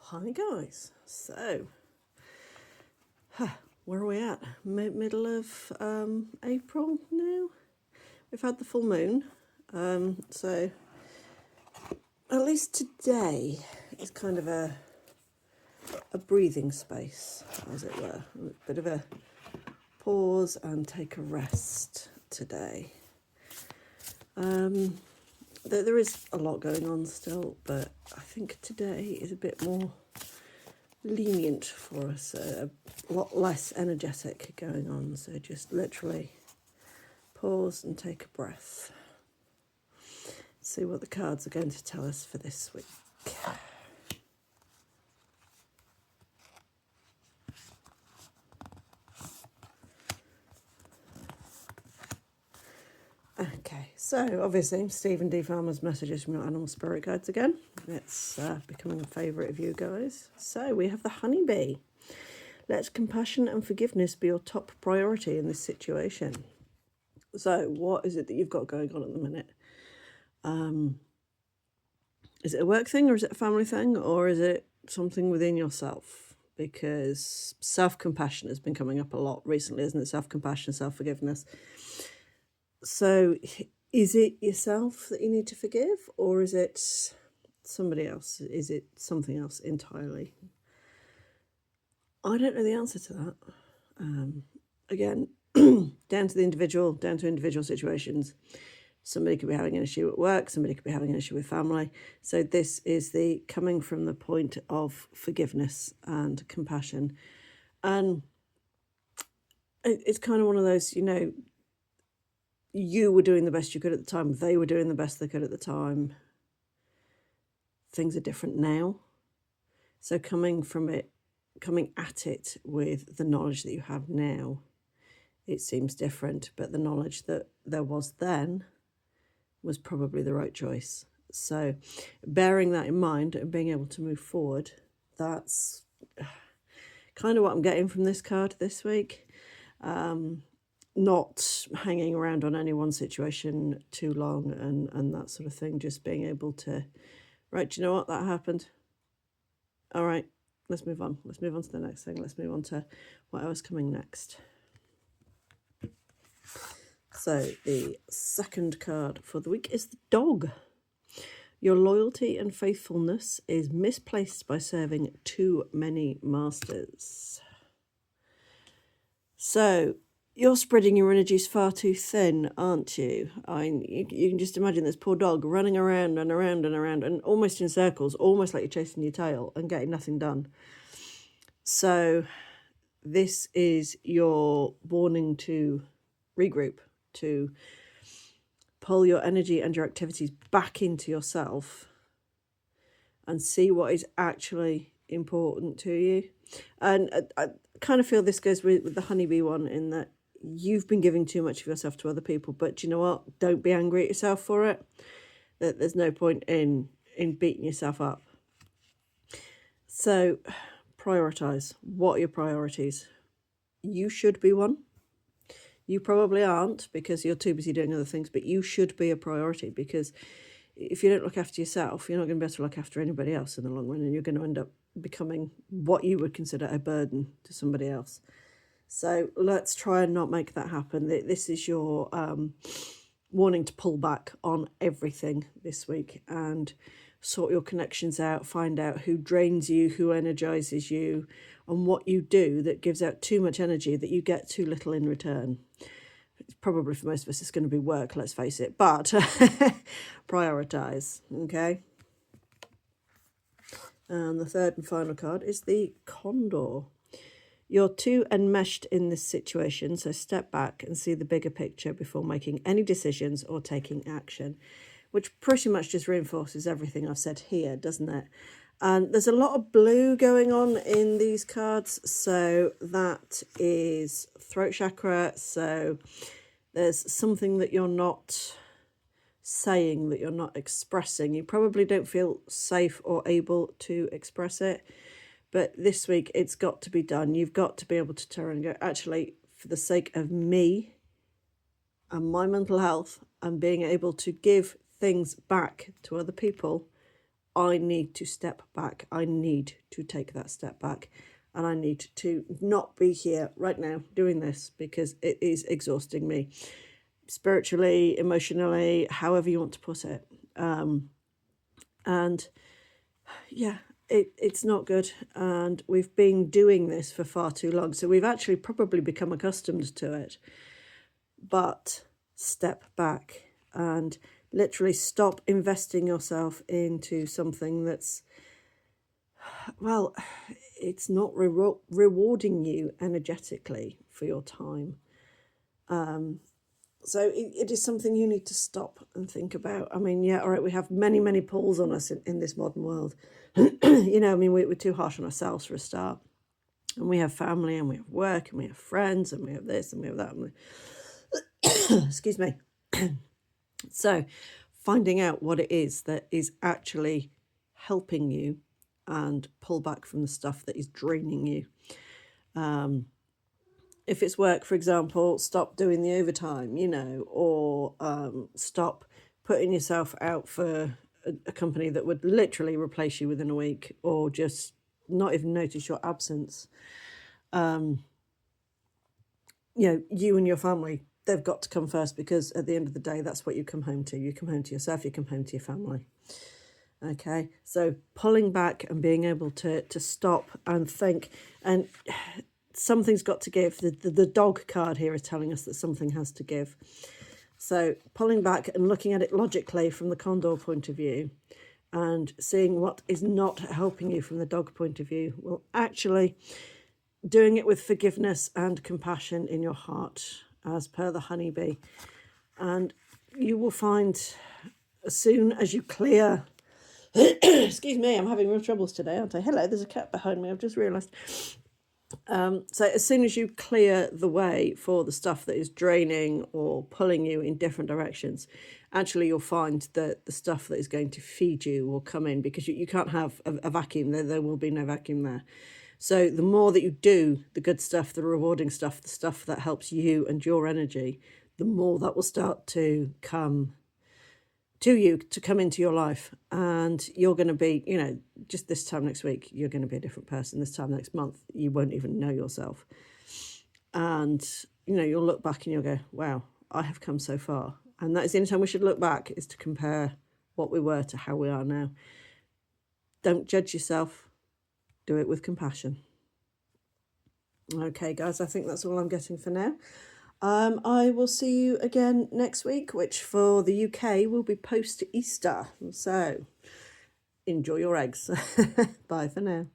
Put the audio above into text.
Hi guys, so where are we at? Middle of April now. We've had the full moon, so at least today is kind of a breathing space, as it were. A bit of a pause and take a rest today. There is a lot going on still, but I think today is a bit more lenient for us, a lot less energetic going on. So just literally pause and take a breath. See what the cards are going to tell us for this week. Okay, so obviously Stephen D. Farmer's messages from your animal spirit guides again. It's becoming a favourite of you guys. So we have the honeybee. Let compassion and forgiveness be your top priority in this situation. So what is it that you've got going on at the minute? Is it a work thing, or is it a family thing, or is it something within yourself? Because self-compassion has been coming up a lot recently, isn't it? Self-compassion, self-forgiveness. So is it yourself that you need to forgive, or is it somebody else? Is it something else entirely? I don't know the answer to that. Again, down to the individual, down to individual situations. Somebody could be having an issue at work, somebody could be having an issue with family. So this is the coming from the point of forgiveness and compassion. And it's kind of one of those, you were doing the best you could at the time, they were doing the best they could at the time. Things are different now. So coming at it with the knowledge that you have now, it seems different, but the knowledge that there was then was probably the right choice. So bearing that in mind and being able to move forward, that's kind of what I'm getting from this card this week. Not hanging around on any one situation too long and that sort of thing, just being able to, right, do you know what, that happened? All right, let's move on. Let's move on to the next thing. Let's move on to whatever's coming next. So the second card for the week is the dog. Your loyalty and faithfulness is misplaced by serving too many masters. So you're spreading your energies far too thin, aren't you? You can just imagine this poor dog running around and around and around and almost in circles, almost like you're chasing your tail and getting nothing done. So this is your warning to regroup, to pull your energy and your activities back into yourself and see what is actually important to you. And I kind of feel this goes with the honeybee one, in that you've been giving too much of yourself to other people, but do you know what? Don't be angry at yourself for it. That there's no point in beating yourself up. So prioritize. What are your priorities? You should be one. You probably aren't because you're too busy doing other things, but you should be a priority, because if you don't look after yourself, you're not going to be able to look after anybody else in the long run, and you're going to end up becoming what you would consider a burden to somebody else. So let's try and not make that happen. This is your warning to pull back on everything this week and sort your connections out, find out who drains you, who energizes you, and what you do that gives out too much energy that you get too little in return. Probably for most of us it's going to be work, let's face it, but prioritize, okay? And the third and final card is the Condor. You're too enmeshed in this situation, so step back and see the bigger picture before making any decisions or taking action, which pretty much just reinforces everything I've said here, doesn't it? And there's a lot of blue going on in these cards, so that is throat chakra. So there's something that you're not saying, that you're not expressing. You probably don't feel safe or able to express it. But this week, it's got to be done. You've got to be able to turn and go, actually, for the sake of me and my mental health and being able to give things back to other people, I need to step back. I need to take that step back. And I need to not be here right now doing this because it is exhausting me spiritually, emotionally, however you want to put it. And yeah, it's not good. And we've been doing this for far too long. So we've actually probably become accustomed to it. But step back and literally stop investing yourself into something that's, well, it's not rewarding you energetically for your time. So it is something you need to stop and think about. I mean, yeah, all right, we have many, many pulls on us in this modern world. You know, I mean, we're too harsh on ourselves for a start. And we have family and we have work and we have friends and we have this and we have that. Excuse me. So finding out what it is that is actually helping you and pull back from the stuff that is draining you. If it's work, for example, stop doing the overtime, you know, or stop putting yourself out for a company that would literally replace you within a week, or just not even notice your absence. You know, you and your family, they've got to come first, because at the end of the day, that's what you come home to. You come home to yourself, you come home to your family. Okay, so pulling back and being able to stop and think, and something's got to give. The dog card here is telling us that something has to give. So pulling back and looking at it logically from the condor point of view and seeing what is not helping you from the dog point of view. Well, actually doing it with forgiveness and compassion in your heart, as per the honeybee. And you will find, as soon as you clear... Excuse me, I'm having real troubles today, aren't I? Hello, there's a cat behind me, I've just realised. So as soon as you clear the way for the stuff that is draining or pulling you in different directions, actually you'll find that the stuff that is going to feed you will come in, because you can't have a vacuum. There will be no vacuum there. So the more that you do the good stuff, the rewarding stuff, the stuff that helps you and your energy, the more that will start to come to you, to come into your life. And you're going to be, you know, just this time next week, you're going to be a different person. This time next month, you won't even know yourself. And, you know, you'll look back and you'll go, wow, I have come so far. And that is the only time we should look back, is to compare what we were to how we are now. Don't judge yourself. Do it with compassion. Okay, guys, I think that's all I'm getting for now. I will see you again next week, which for the UK will be post-Easter. So enjoy your eggs. Bye for now.